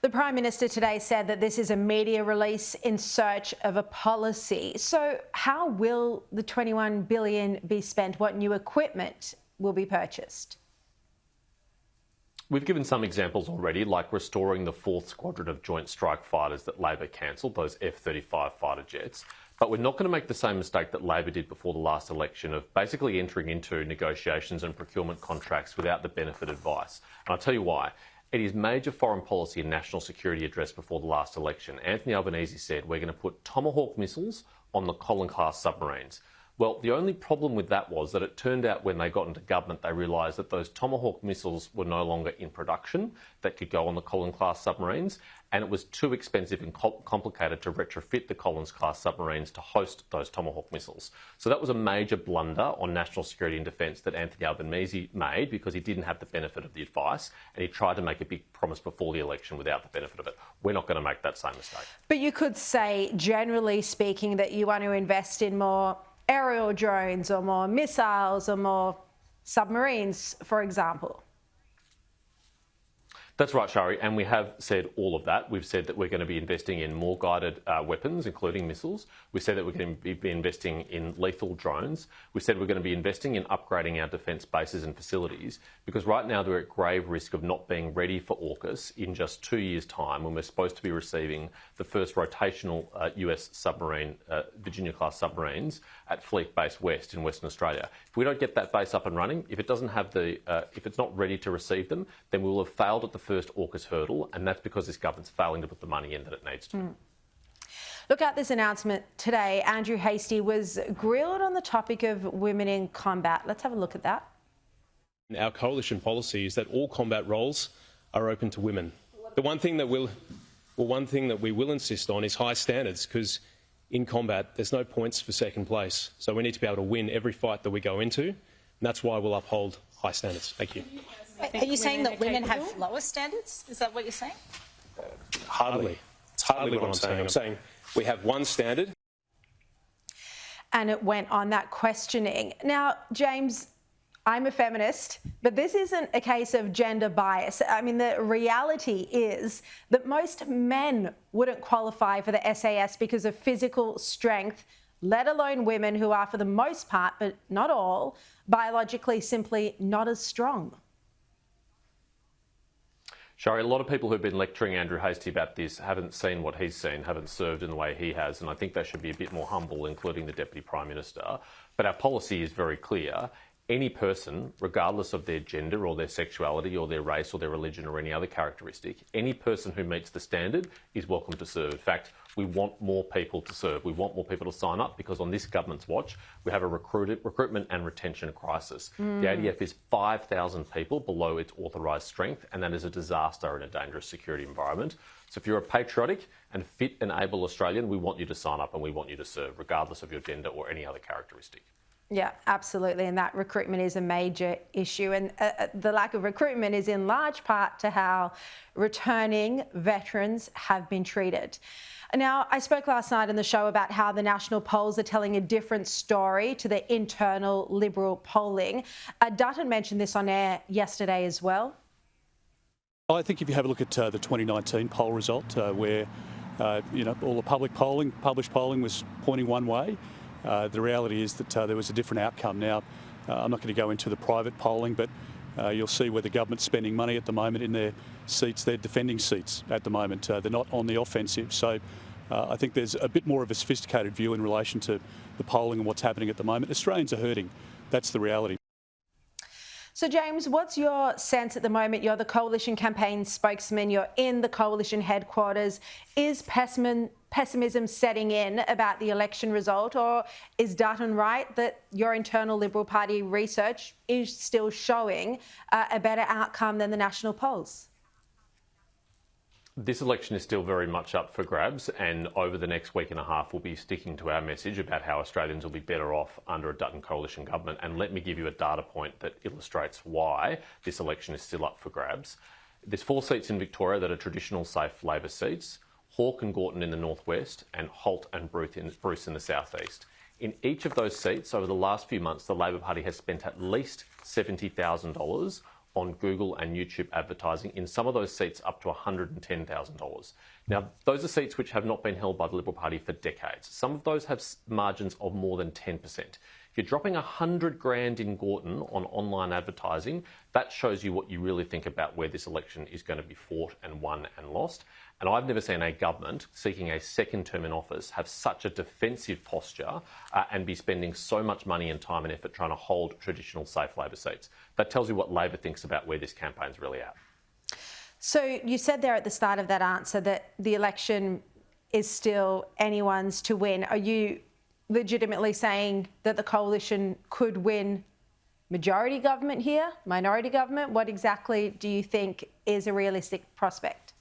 The Prime Minister today said that this is a media release in search of a policy. So how will the $21 billion be spent? What new equipment will be purchased? We've given some examples already, like restoring the 4th Squadron of Joint Strike Fighters that Labor cancelled, those F-35 fighter jets. But we're not going to make the same mistake that Labor did before the last election of basically entering into negotiations and procurement contracts without the benefit advice. And I'll tell you why. At his major foreign policy and national security address before the last election, Anthony Albanese said we're going to put Tomahawk missiles on the Collins-class submarines. Well, the only problem with that was that it turned out when they got into government, they realised that those Tomahawk missiles were no longer in production that could go on the Collins-class submarines, and it was too expensive and complicated to retrofit the Collins-class submarines to host those Tomahawk missiles. So that was a major blunder on national security and defence that Anthony Albanese made because he didn't have the benefit of the advice and he tried to make a big promise before the election without the benefit of it. We're not going to make that same mistake. But you could say, generally speaking, that you want to invest in more aerial drones or more missiles or more submarines, for example. That's right, Sharri, and we have said all of that. We've said that we're going to be investing in more guided weapons, including missiles. We said that we're going to be investing in lethal drones. We said we're going to be investing in upgrading our defence bases and facilities, because right now they're at grave risk of not being ready for AUKUS in just 2 years' time, when we're supposed to be receiving the first rotational US submarine, Virginia-class submarines at Fleet Base West in Western Australia. If we don't get that base up and running, if it doesn't have the, if it's not ready to receive them, then we will have failed at the first AUKUS hurdle, and that's because this government's failing to put the money in that it needs to. Look at this announcement today. Andrew Hastie was grilled on the topic of women in combat. Let's have a look at that. Our coalition policy is that all combat roles are open to women. The one thing that we will insist on is high standards, because in combat there's no points for second place. So we need to be able to win every fight that we go into, and that's why we'll uphold high standards. Thank you. Are you saying that women have lower standards? Is that what you're saying? Hardly. It's hardly what I'm saying. I'm saying we have one standard. And it went on that questioning. Now, James, I'm a feminist, but this isn't a case of gender bias. I mean, the reality is that most men wouldn't qualify for the SAS because of physical strength, let alone women who are, for the most part, but not all, biologically simply not as strong. Sharri, a lot of people who've been lecturing Andrew Hastie about this haven't seen what he's seen, haven't served in the way he has, and I think they should be a bit more humble, including the Deputy Prime Minister. But our policy is very clear. Any person, regardless of their gender or their sexuality or their race or their religion or any other characteristic, any person who meets the standard is welcome to serve. In fact, we want more people to serve. We want more people to sign up, because on this government's watch, we have a recruitment and retention crisis. The ADF is 5,000 people below its authorised strength, and that is a disaster in a dangerous security environment. So if you're a patriotic and fit and able Australian, we want you to sign up and we want you to serve, regardless of your gender or any other characteristic. Yeah, absolutely. And that recruitment is a major issue. And the lack of recruitment is in large part to how returning veterans have been treated. Now, I spoke last night on the show about how the national polls are telling a different story to the internal Liberal polling. Dutton mentioned this on air yesterday as well. I think if you have a look at the 2019 poll result, where all the published polling was pointing one way, the reality is that there was a different outcome. Now, I'm not going to go into the private polling, but you'll see where the government's spending money at the moment in their seats. They're defending seats at the moment. They're not on the offensive. So I think there's a bit more of a sophisticated view in relation to the polling and what's happening at the moment. Australians are hurting. That's the reality. So, James, what's your sense at the moment? You're the Coalition campaign spokesman. You're in the Coalition headquarters. Is pessimism setting in about the election result, or is Dutton right that your internal Liberal Party research is still showing a better outcome than the national polls? This election is still very much up for grabs, and over the next week and a half we'll be sticking to our message about how Australians will be better off under a Dutton coalition government. And let me give you a data point that illustrates why this election is still up for grabs. There's 4 seats in Victoria that are traditional safe Labor seats: Hawke and Gorton in the northwest and Holt and Bruce in the southeast. In each of those seats over the last few months, the Labor Party has spent at least $70,000 on Google and YouTube advertising, in some of those seats up to $110,000. Now, those are seats which have not been held by the Liberal Party for decades. Some of those have margins of more than 10%. If you're dropping $100,000 in Gorton on online advertising, that shows you what you really think about where this election is going to be fought and won and lost. And I've never seen a government seeking a second term in office have such a defensive posture and be spending so much money and time and effort trying to hold traditional safe Labor seats. That tells you what Labor thinks about where this campaign's really at. So you said there at the start of that answer that the election is still anyone's to win. Are you legitimately saying that the coalition could win majority government here, minority government? What exactly do you think is a realistic prospect?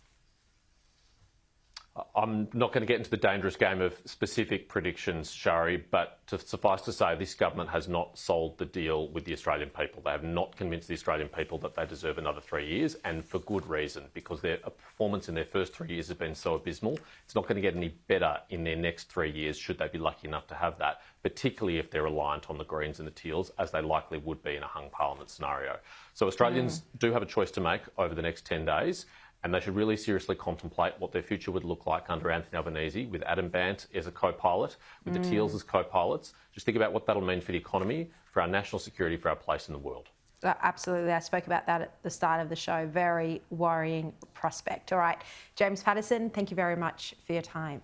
I'm not going to get into the dangerous game of specific predictions, Sharri, but to suffice to say, this government has not sold the deal with the Australian people. They have not convinced the Australian people that they deserve another 3 years, and for good reason, because their performance in their first 3 years has been so abysmal. It's not going to get any better in their next 3 years, should they be lucky enough to have that, particularly if they're reliant on the Greens and the Teals, as they likely would be in a hung parliament scenario. So Australians do have a choice to make over the next 10 days. And they should really seriously contemplate what their future would look like under Anthony Albanese, with Adam Bandt as a co-pilot, with the Teals as co-pilots. Just think about what that'll mean for the economy, for our national security, for our place in the world. Absolutely. I spoke about that at the start of the show. Very worrying prospect. All right. James Paterson, thank you very much for your time.